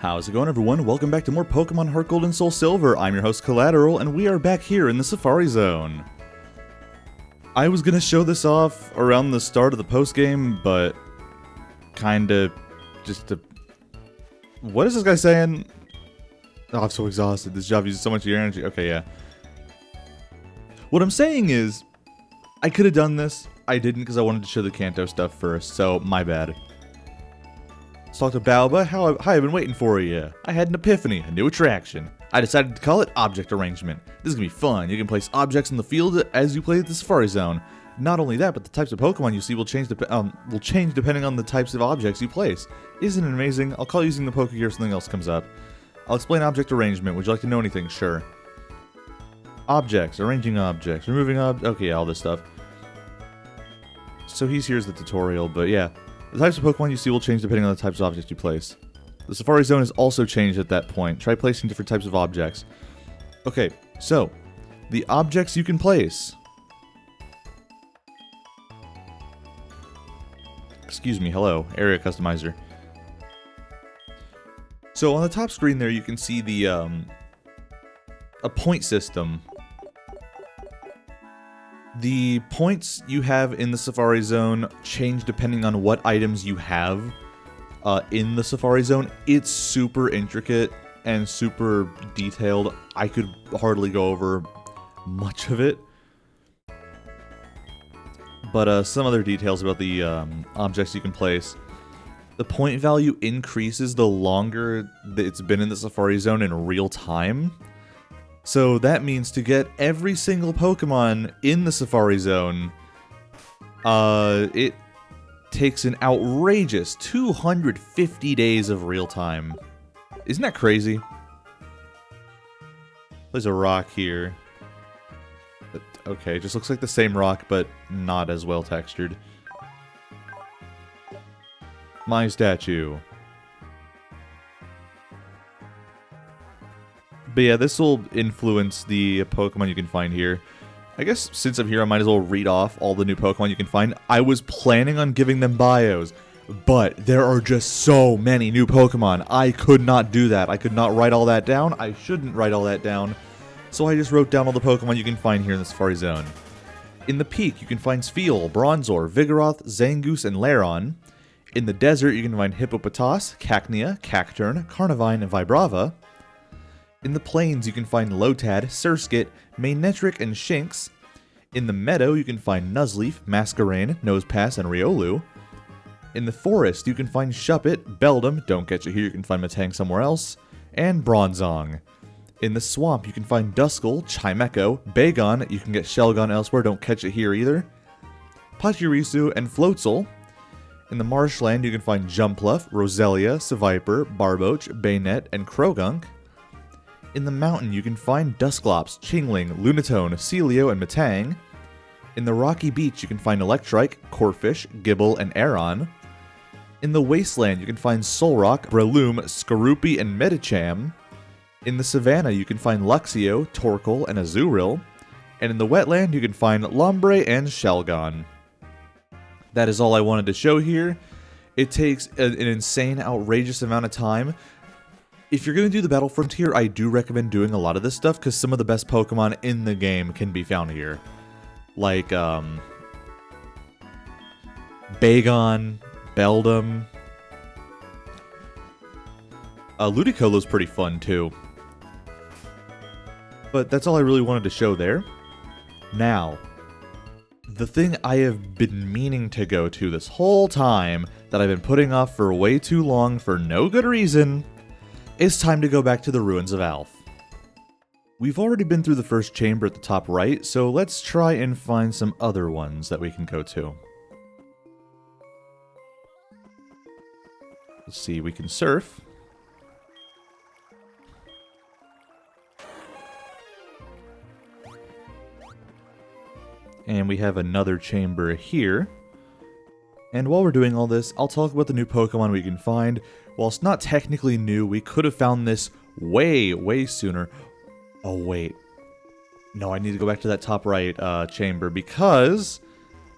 How's it going, everyone? Welcome back to more Pokemon HeartGold and SoulSilver. I'm your host, Collateral, and we are back here in the Safari Zone. I was gonna show this off around the start of the post-game, but kinda just to... What is this guy saying? Oh, I'm so exhausted. This job uses so much of your energy. Okay, yeah. What I'm saying is, I could have done this. I didn't because I wanted to show the Kanto stuff first, so my bad. Let's talk to Balba. Hi, I've been waiting for you. I had an epiphany, a new attraction. I decided to call it Object Arrangement. This is gonna be fun. You can place objects in the field as you play the Safari Zone. Not only that, but the types of Pokemon you see will change depending on the types of objects you place. Isn't it amazing? I'll call using the Pokegear if something else comes up. I'll explain Object Arrangement. Would you like to know anything? Sure. Objects, arranging objects, removing okay, all this stuff. So here's the tutorial, but yeah. The types of Pokemon you see will change depending on the types of objects you place. The Safari Zone is also changed at that point. Try placing different types of objects. Okay, so, the objects you can place. Excuse me, hello, Area Customizer. So on the top screen there you can see the, a point system. The points you have in the Safari Zone change depending on what items you have in the Safari Zone. It's super intricate and super detailed. I could hardly go over much of it. But some other details about the objects you can place. The point value increases the longer that it's been in the Safari Zone in real time. So that means to get every single Pokemon in the Safari Zone, it takes an outrageous 250 days of real time. Isn't that crazy? There's a rock here. Okay, it just looks like the same rock, but not as well textured. My statue. But yeah, this will influence the Pokemon you can find here. I guess since I'm here, I might as well read off all the new Pokemon you can find. I was planning on giving them bios, but there are just so many new Pokemon. I could not do that. I could not write all that down. I shouldn't write all that down. So I just wrote down all the Pokemon you can find here in the Safari Zone. In the Peak, you can find Spheal, Bronzor, Vigoroth, Zangoose, and Lairon. In the Desert, you can find Hippopotas, Cacnea, Cacturne, Carnivine, and Vibrava. In the Plains, you can find Lotad, Surskit, Manectric, and Shinx. In the Meadow, you can find Nuzleaf, Masquerain, Nosepass, and Riolu. In the Forest, you can find Shuppet, Beldum, don't catch it here, you can find Metang somewhere else, and Bronzong. In the Swamp, you can find Duskull, Chimecho, Bagon, you can get Shelgon elsewhere, don't catch it here either, Pachirisu, and Floatzel. In the Marshland, you can find Jumpluff, Roselia, Seviper, Barboach, Bayonet, and Krogunk. In the Mountain, you can find Dusclops, Chingling, Lunatone, Celio, and Metang. In the Rocky Beach, you can find Electrike, Corphish, Gibble, and Aron. In the Wasteland, you can find Solrock, Breloom, Skorupi, and Medicham. In the Savannah, you can find Luxio, Torkoal, and Azurill. And in the Wetland, you can find Lombre and Shelgon. That is all I wanted to show here. It takes an insane, outrageous amount of time. If you're going to do the Battle Frontier, I do recommend doing a lot of this stuff, because some of the best Pokemon in the game can be found here. Like, Bagon, Beldum. Ludicolo's pretty fun, too. But that's all I really wanted to show there. Now, the thing I have been meaning to go to this whole time, that I've been putting off for way too long for no good reason, it's time to go back to the ruins of Alph. We've already been through the first chamber at the top right, so let's try and find some other ones that we can go to. Let's see, we can surf. And we have another chamber here. And while we're doing all this, I'll talk about the new Pokemon we can find. Whilst not technically new, we could have found this way sooner. Oh, wait. No, I need to go back to that top right chamber because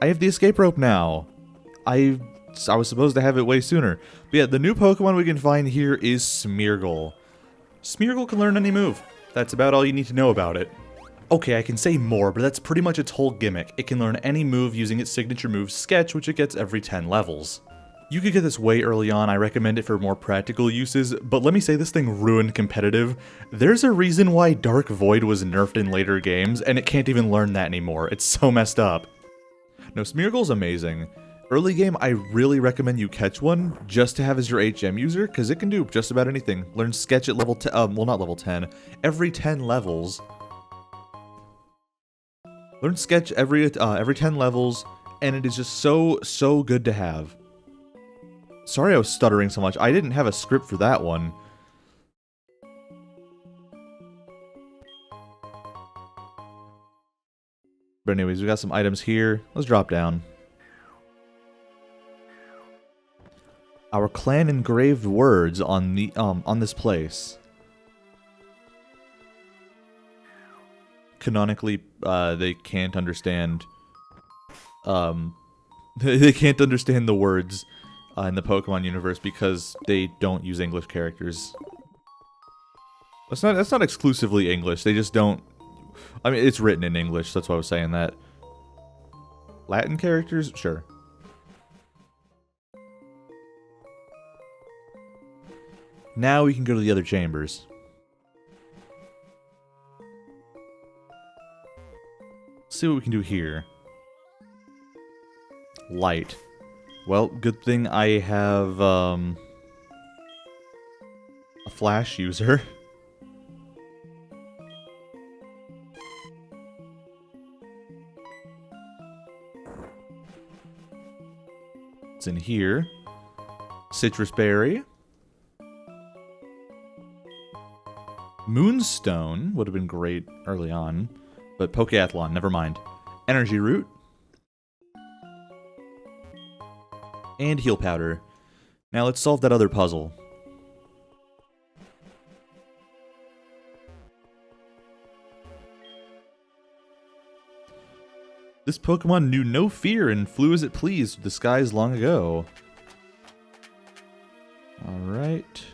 I have the escape rope now. I I was supposed to have it way sooner. But yeah, the new Pokemon we can find here is Smeargle. Smeargle can learn any move. That's about all you need to know about it. Okay, I can say more, but that's pretty much its whole gimmick. It can learn any move using its signature move, Sketch, which it gets every 10 levels. You could get this way early on, I recommend it for more practical uses, but let me say this thing ruined competitive. There's a reason why Dark Void was nerfed in later games, and it can't even learn that anymore. It's so messed up. No, Smeargle's amazing. Early game, I really recommend you catch one, just to have as your HM user, because it can do just about anything. Learn Sketch at level 10, well not level 10, every 10 levels. Learn Sketch every 10 levels, and it is just so good to have. Sorry I was stuttering so much. I didn't have a script for that one. But anyways, we got some items here. Let's drop down. Our clan engraved words on the on this place. Canonically, they can't understand. They can't understand the words in the Pokemon universe because they don't use English characters. That's not exclusively English. They just don't. I mean, it's written in English. That's why I was saying that. Latin characters, sure. Now we can go to the other chambers. Let's see what we can do here. Light. Well, good thing I have a flash user. It's in here. Citrus Berry. Moonstone would have been great early on, but Pokeathlon, never mind. Energy Root. And Heal Powder. Now let's solve that other puzzle. This Pokemon knew no fear and flew as it pleased through the skies long ago. Alright.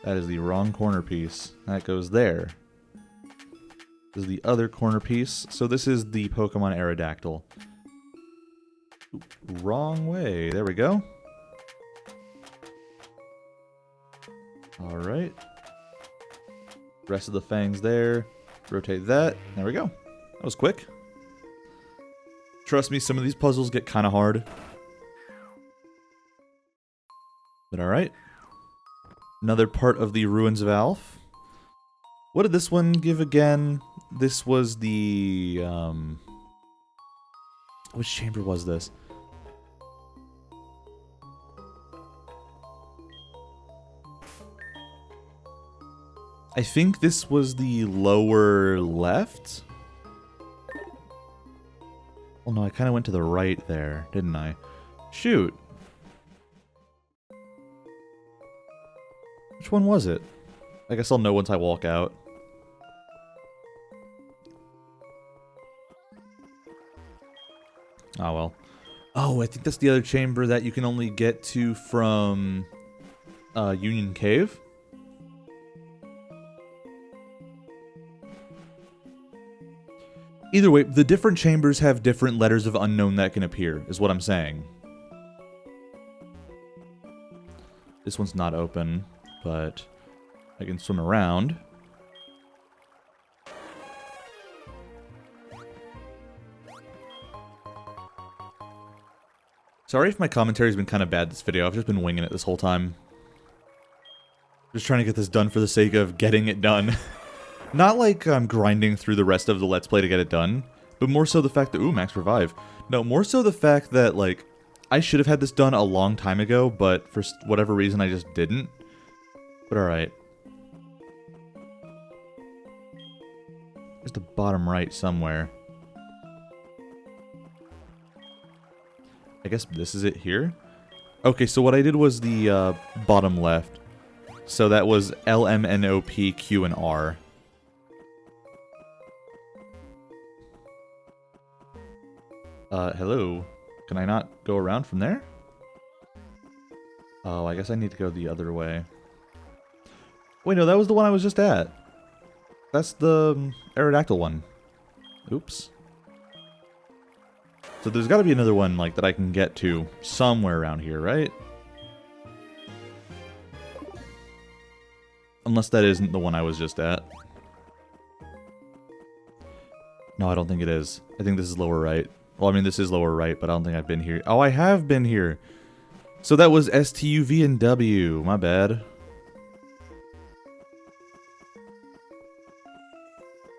That is the wrong corner piece. That goes there. This is the other corner piece. So this is the Pokemon Aerodactyl. Wrong way. There we go. Alright. Rest of the fangs there. Rotate that. There we go. That was quick. Trust me, some of these puzzles get kind of hard. But alright. Another part of the Ruins of Alph. What did this one give again? This was the... Which chamber was this? I think this was the lower left? Well, no, I kind of went to the right there, didn't I? Shoot. Which one was it? I guess I'll know once I walk out. Oh, well. Oh, I think that's the other chamber that you can only get to from Union Cave. Either way, the different chambers have different letters of unknown that can appear, is what I'm saying. This one's not open, but I can swim around. Sorry if my commentary's been kind of bad this video. I've just been winging it this whole time. Just trying to get this done for the sake of getting it done. Not like I'm grinding through the rest of the Let's Play to get it done, but more so the fact that... Ooh, Max Revive. No, more so the fact that, like, I should have had this done a long time ago, but for whatever reason I just didn't. But alright. There's the bottom right somewhere. I guess this is it here? Okay, so what I did was the bottom left. So that was L, M, N, O, P, Q, and R. Hello? Can I not go around from there? Oh, I guess I need to go the other way. Wait, no, that was the one I was just at. That's the Aerodactyl one. Oops. So there's got to be another one, like, that I can get to somewhere around here, right? Unless that isn't the one I was just at. No, I don't think it is. I think this is lower right. Well, I mean, this is lower right, but I don't think I've been here. Oh, I have been here. So that was S, T, U, V, and W. My bad.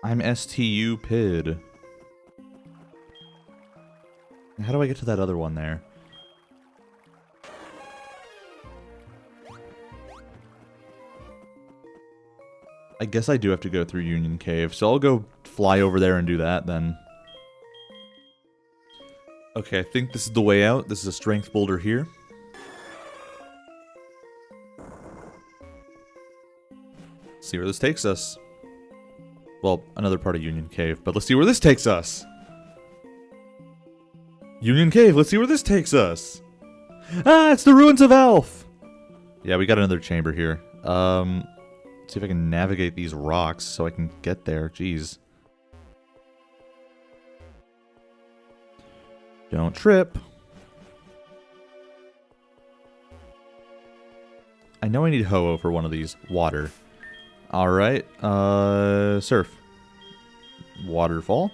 I'm STU PID. How do I get to that other one there? I guess I do have to go through Union Cave, so I'll go fly over there and do that then. Okay, I think this is the way out. This is a strength boulder here. See where this takes us. Well, another part of Union Cave, but let's see where this takes us. Union Cave, let's see where this takes us. Ah, it's the ruins of Elf. Yeah, we got another chamber here. See if I can navigate these rocks so I can get there. Jeez. Don't trip. I know I need Ho-Oh for one of these. Water. Alright. Surf. Waterfall.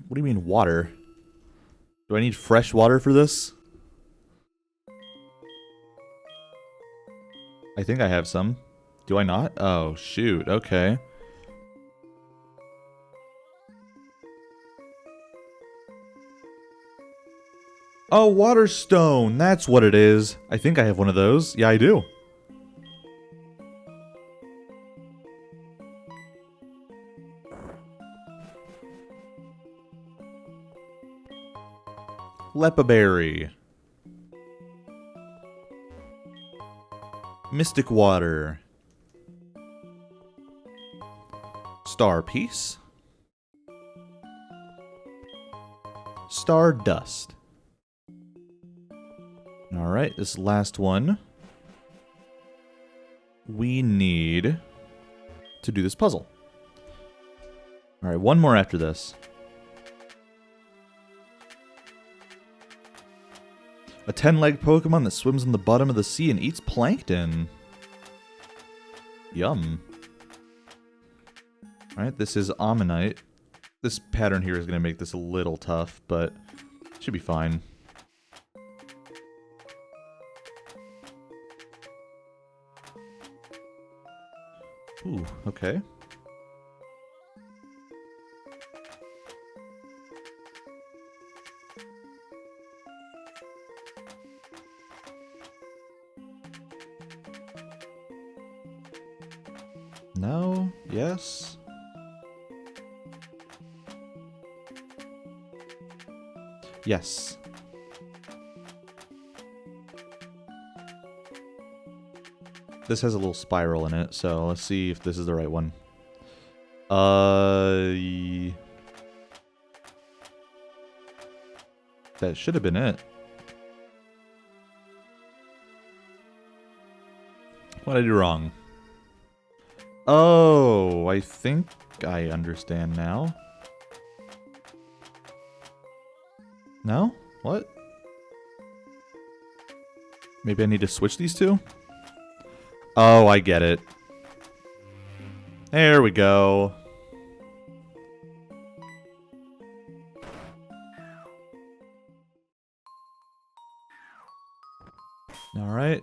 What do you mean water? Do I need fresh water for this? I think I have some. Do I not? Oh, shoot. Okay. Oh, water stone. That's what it is. I think I have one of those. Yeah, I do. Lepaberry. Mystic Water. Star Piece. Stardust. Alright, this last one. We need to do this puzzle. Alright, one more after this. A 10-legged Pokemon that swims in the bottom of the sea and eats plankton. Yum. Alright, this is Ammonite. This pattern here is going to make this a little tough, but it should be fine. Ooh, okay. No? Yes? Yes. This has a little spiral in it, so let's see if this is the right one. That should have been it. What did I do wrong? Oh, I think I understand now. No? What? Maybe I need to switch these two? Oh, I get it. There we go. Alright.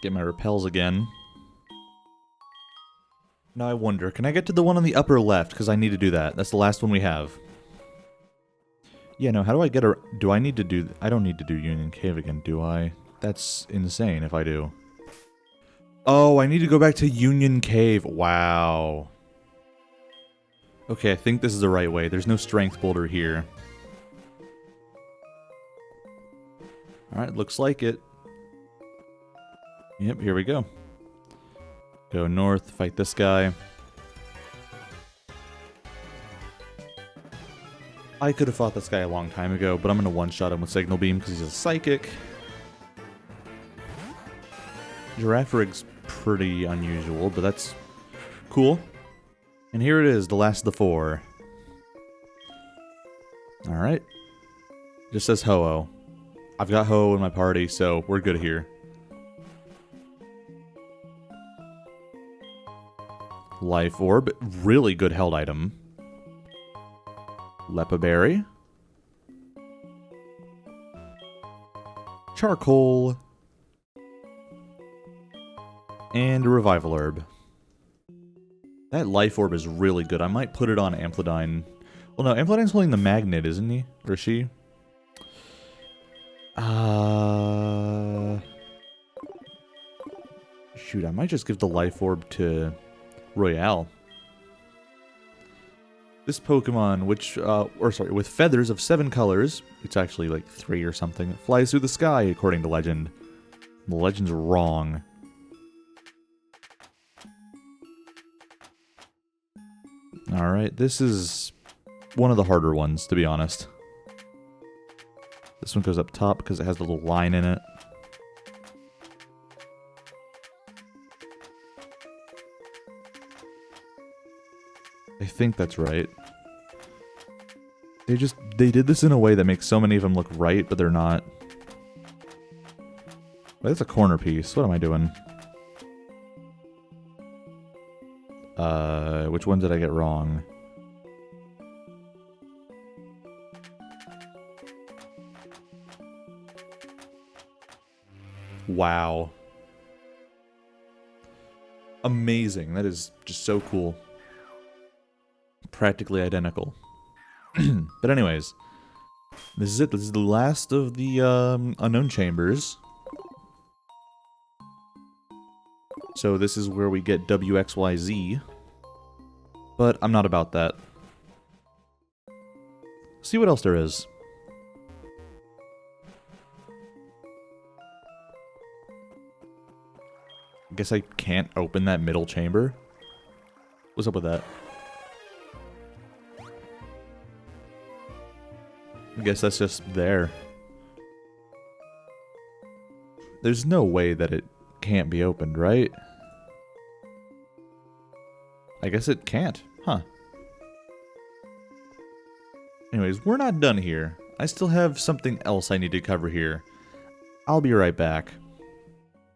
Get my repels again. Now I wonder, can I get to the one on the upper left? Because I need to do that. That's the last one we have. Yeah, no, how do I get a... Do I need to do... I don't need to do Union Cave again, do I? That's insane if I do. Oh, I need to go back to Union Cave. Wow. Okay, I think this is the right way. There's no strength boulder here. Alright, looks like it. Yep, here we go. Go north, fight this guy. I could have fought this guy a long time ago, but I'm going to one-shot him with Signal Beam because he's a psychic. Giraffrig's pretty unusual, but that's cool. And here it is, the last of the 4. Alright. Just says Ho-Oh. I've got Ho-Oh in my party, so we're good here. Life Orb, really good held item. Lepaberry. Charcoal. And a Revival Herb. That Life Orb is really good. I might put it on Amphidyne. Well, no, Amphidyne's holding the magnet, isn't he? Or is she? Shoot, I might just give the Life Orb to Royale. This Pokemon, with feathers of 7 colors, it's actually like 3 or something, it flies through the sky, according to legend. The legend's wrong. Alright, this is one of the harder ones, to be honest. This one goes up top because it has a little line in it. I think that's right. They did this in a way that makes so many of them look right, but they're not. That's a corner piece. What am I doing? Which one did I get wrong? Wow. Amazing. That is just so cool. Practically identical. But anyways, this is it. This is the last of the unknown chambers. So this is where we get WXYZ. But I'm not about that. See what else there is. I guess I can't open that middle chamber. What's up with that? I guess that's just there. There's no way that it can't be opened, right? I guess it can't, huh? Anyways, we're not done here. I still have something else I need to cover here. I'll be right back.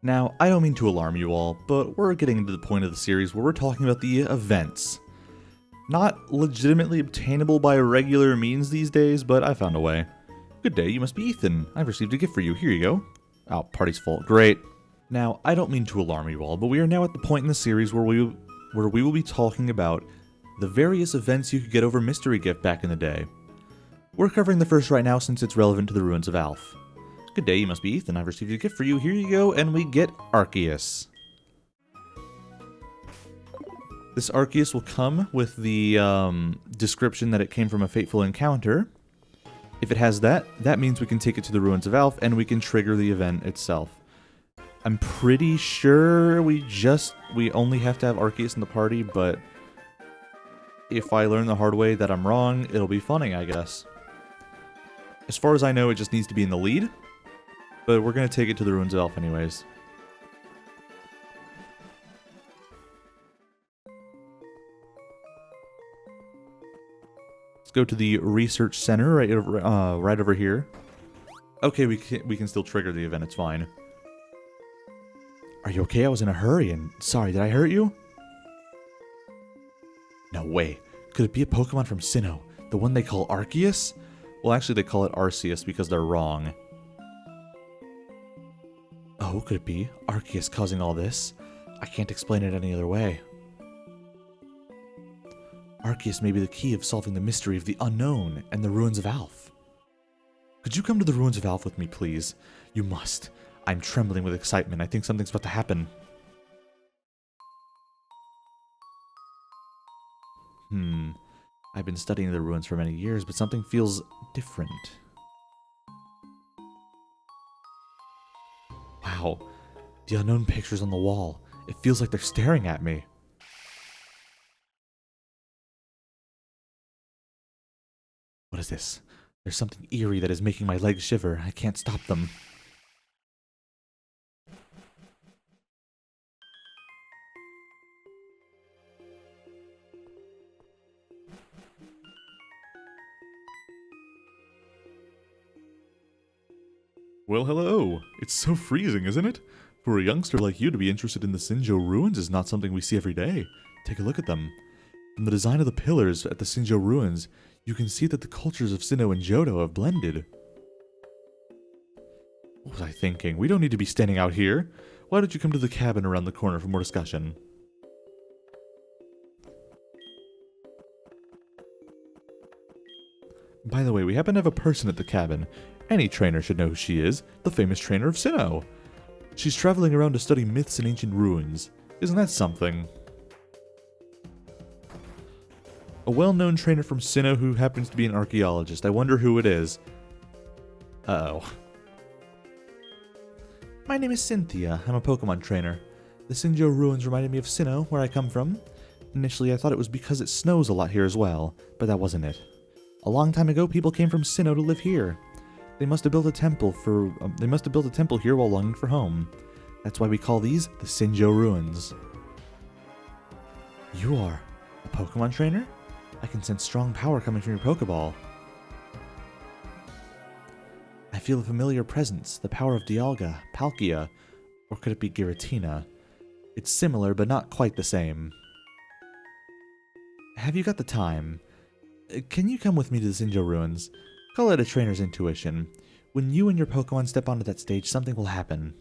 Now, I don't mean to alarm you all, but we're getting into the point of the series where we're talking about the events. Not legitimately obtainable by regular means these days, but I found a way. Good day, you must be Ethan. I've received a gift for you. Here you go. Oh, party's full. Great. Now, I don't mean to alarm you all, but we are now at the point in the series where we will be talking about the various events you could get over Mystery Gift back in the day. We're covering the first right now since it's relevant to the Ruins of Alph. Good day, you must be Ethan. I've received a gift for you. Here you go, and we get Arceus. This Arceus will come with the description that it came from a fateful encounter. If it has that, that means we can take it to the Ruins of Alph, and we can trigger the event itself. I'm pretty sure we only have to have Arceus in the party, but if I learn the hard way that I'm wrong, it'll be funny, I guess. As far as I know, it just needs to be in the lead, but we're going to take it to the Ruins of Alph anyways. Let's go to the research center right over here. Okay, we can still trigger the event, it's fine. Are you okay? I was in a hurry and sorry, did I hurt you? No way. Could it be a Pokemon from Sinnoh? The one they call Arceus? Well, actually they call it Arceus because they're wrong. Oh, could it be Arceus causing all this? I can't explain it any other way. Arceus may be the key of solving the mystery of the unknown and the Ruins of Alph. Could you come to the Ruins of Alph with me, please? You must. I'm trembling with excitement. I think something's about to happen. I've been studying the ruins for many years, but something feels different. Wow. The unknown pictures on the wall. It feels like they're staring at me. What is this? There's something eerie that is making my legs shiver. I can't stop them. Well, hello. It's so freezing, isn't it? For a youngster like you to be interested in the Sinjo ruins is not something we see every day. Take a look at them. From the design of the pillars at the Sinjo ruins, you can see that the cultures of Sinnoh and Johto have blended. What was I thinking? We don't need to be standing out here. Why don't you come to the cabin around the corner for more discussion? By the way, we happen to have a person at the cabin. Any trainer should know who she is, the famous trainer of Sinnoh. She's traveling around to study myths and ancient ruins. Isn't that something? A well-known trainer from Sinnoh who happens to be an archaeologist. I wonder who it is. Uh-oh. My name is Cynthia. I'm a Pokemon trainer. The Sinjo ruins reminded me of Sinnoh, where I come from. Initially, I thought it was because it snows a lot here as well, but that wasn't it. A long time ago, people came from Sinnoh to live here. They must have built a temple here while longing for home. That's why we call these the Sinjo ruins. You are a Pokemon trainer? I can sense strong power coming from your Pokeball. I feel a familiar presence, the power of Dialga, Palkia, or could it be Giratina? It's similar, but not quite the same. Have you got the time? Can you come with me to the Sinjo ruins? Call it a trainer's intuition. When you and your Pokemon step onto that stage, something will happen.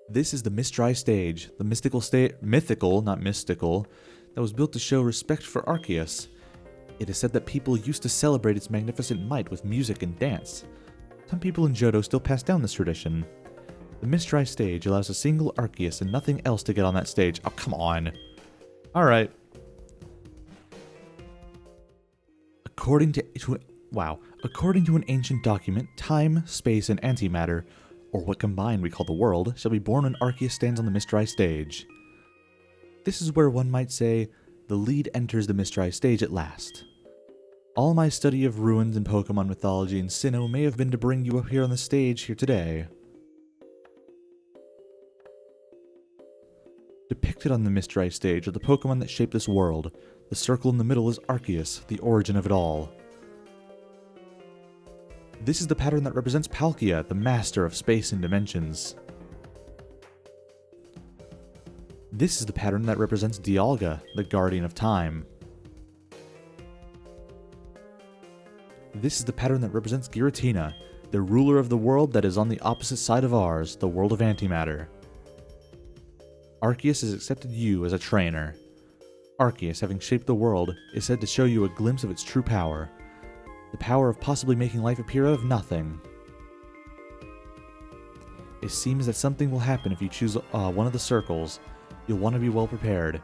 This is the Mistry stage, the mythical, not mystical, that was built to show respect for Arceus. It is said that people used to celebrate its magnificent might with music and dance. Some people in Johto still pass down this tradition. The Mistry stage allows a single Arceus and nothing else to get on that stage. Oh, come on. Alright. According to an ancient document, time, space, and antimatter, or what combined we call the world, shall be born when Arceus stands on the Mistry stage. This is where one might say, the lead enters the Mistry stage at last. All my study of ruins and Pokemon mythology in Sinnoh may have been to bring you up here on the stage here today. Depicted on the Mistry stage are the Pokemon that shape this world. The circle in the middle is Arceus, the origin of it all. This is the pattern that represents Palkia, the master of space and dimensions. This is the pattern that represents Dialga, the guardian of time. This is the pattern that represents Giratina, the ruler of the world that is on the opposite side of ours, the world of antimatter. Arceus has accepted you as a trainer. Arceus, having shaped the world, is said to show you a glimpse of its true power. The power of possibly making life appear out of nothing. It seems that something will happen if you choose one of the circles. You'll want to be well prepared.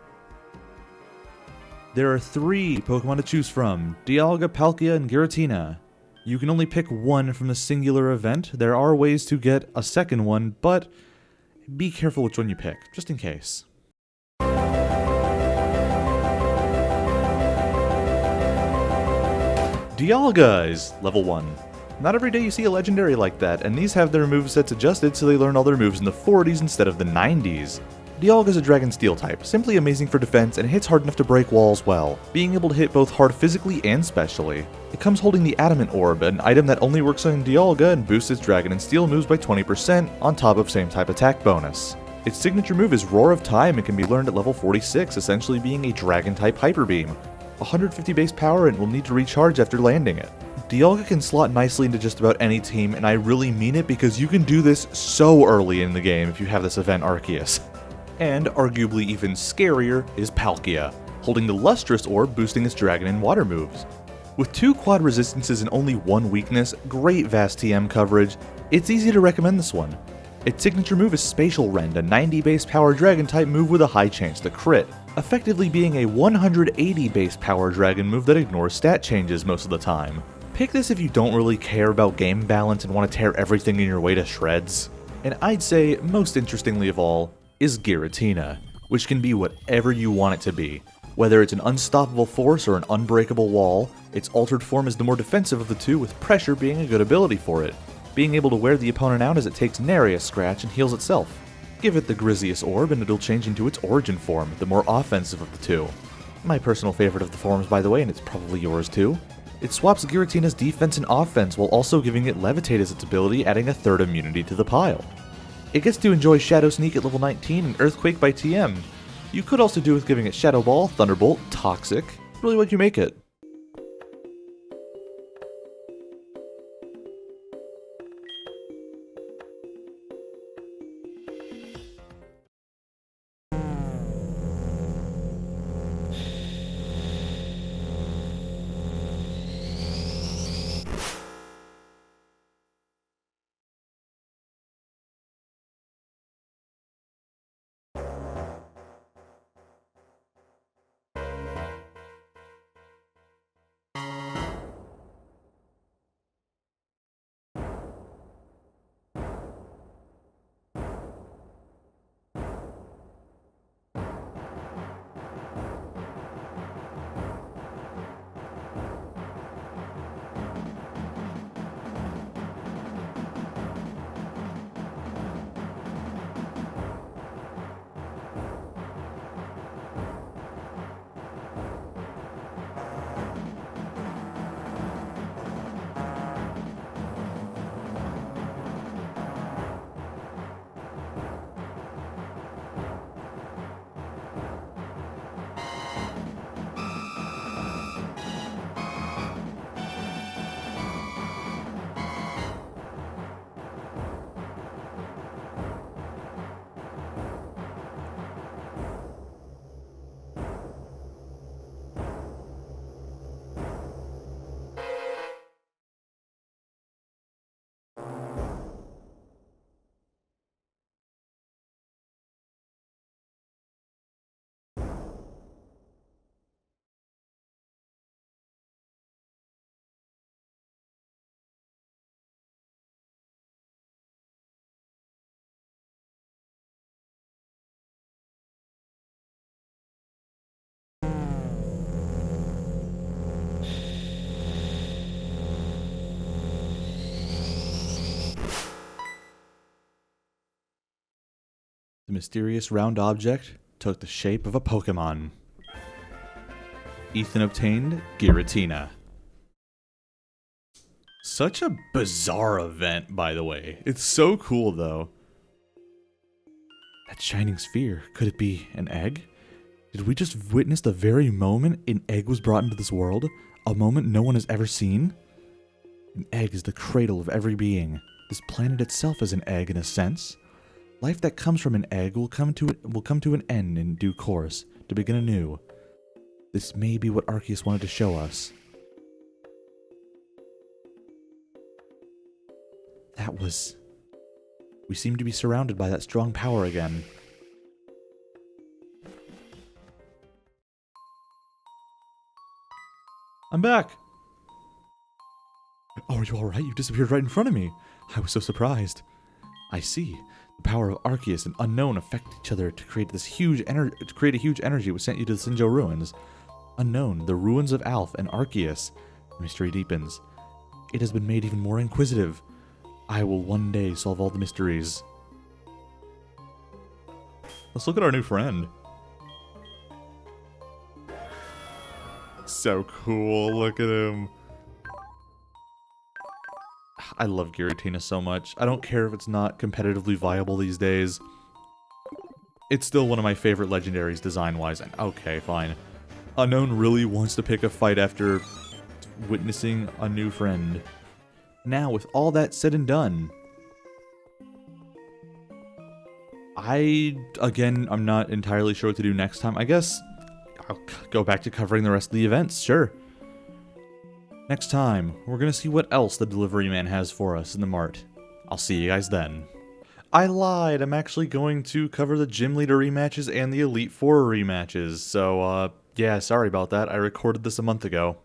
There are 3 Pokemon to choose from, Dialga, Palkia, and Giratina. You can only pick one from the singular event. There are ways to get a second one, but be careful which one you pick, just in case. Dialga is level 1. Not every day you see a legendary like that, and these have their movesets adjusted so they learn all their moves in the 40s instead of the 90s. Dialga is a Dragon Steel type, simply amazing for defense and hits hard enough to break walls well, being able to hit both hard physically and specially. It comes holding the Adamant Orb, an item that only works on Dialga and boosts its Dragon and Steel moves by 20% on top of same type attack bonus. Its signature move is Roar of Time and can be learned at level 46, essentially being a Dragon type Hyper Beam. 150 base power and will need to recharge after landing it. Dialga can slot nicely into just about any team, and I really mean it because you can do this so early in the game if you have this event Arceus. And arguably even scarier is Palkia, holding the Lustrous Orb boosting its Dragon and Water moves. With 2 quad resistances and only 1 weakness, great vast TM coverage, it's easy to recommend this one. Its signature move is Spatial Rend, a 90 base power dragon type move with a high chance to crit, effectively being a 180 base power dragon move that ignores stat changes most of the time. Pick this if you don't really care about game balance and want to tear everything in your way to shreds. And I'd say, most interestingly of all, is Giratina, which can be whatever you want it to be. Whether it's an unstoppable force or an unbreakable wall, its altered form is the more defensive of the two, with pressure being a good ability for it, being able to wear the opponent out as it takes nary a scratch and heals itself. Give it the Grizius Orb and it'll change into its origin form, the more offensive of the two. My personal favorite of the forms, by the way, and it's probably yours too. It swaps Giratina's defense and offense while also giving it Levitate as its ability, adding a third immunity to the pile. It gets to enjoy Shadow Sneak at level 19 and Earthquake by TM. You could also do with giving it Shadow Ball, Thunderbolt, Toxic, really what you make it. The mysterious round object took the shape of a Pokémon. Ethan obtained Giratina. Such a bizarre event, by the way. It's so cool, though. That shining sphere, could it be an egg? Did we just witness the very moment an egg was brought into this world? A moment no one has ever seen? An egg is the cradle of every being. This planet itself is an egg in a sense. Life that comes from an egg will come to an end in due course, to begin anew. This may be what Arceus wanted to show us. We seem to be surrounded by that strong power again. I'm back! Oh, are you alright? You disappeared right in front of me. I was so surprised. I see. The power of Arceus and Unknown affect each other to create a huge energy which sent you to the Sinjoh ruins. Unknown, the ruins of Alph and Arceus. The mystery deepens. It has been made even more inquisitive. I will one day solve all the mysteries. Let's look at our new friend. So cool, look at him. I love Giratina so much. I don't care if it's not competitively viable these days. It's still one of my favorite legendaries design-wise, and okay, fine. Unknown really wants to pick a fight after witnessing a new friend. Now, with all that said and done, I'm not entirely sure what to do next time. I guess I'll go back to covering the rest of the events, sure. Next time, we're gonna see what else the delivery man has for us in the mart. I'll see you guys then. I lied. I'm actually going to cover the Gym Leader rematches and the Elite Four rematches. So, yeah, sorry about that. I recorded this a month ago.